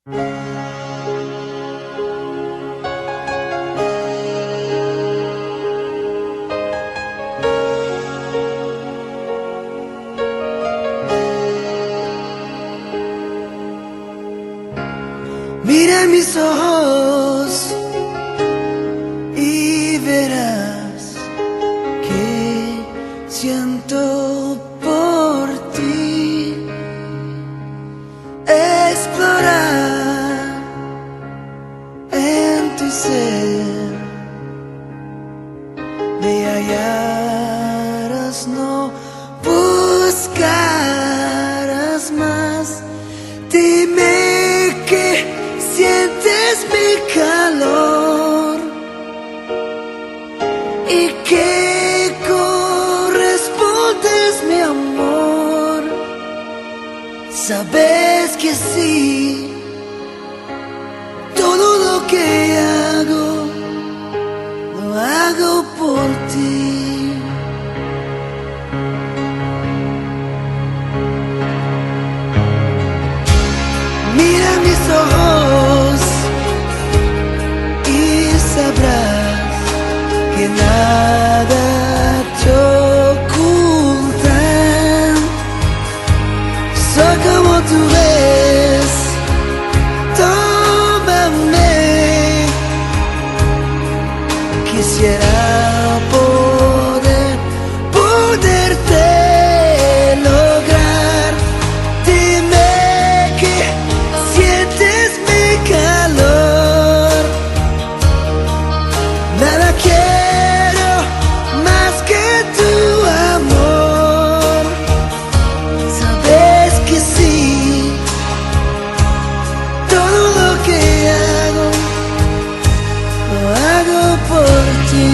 Mira mis ojos y verás que siento por ti. Explorar en tu ser, me hallarás, no buscarás más. Dime que sientes mi calor y que correspondes mi amor. Sabes que sí, todo lo que hago, lo hago por ti. Mira mis ojos y sabrás que nada te ocultan. Soy como tú ves, tómame. Quisiera poderte lograr. Dime que sientes mi calor. Nada quiero más que tu amor. Sabes que sí, todo lo que hago, lo hago por ti.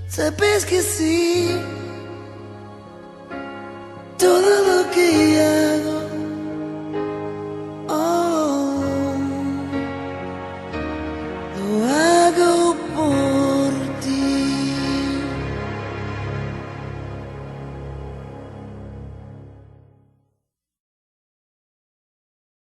Sabes que sí.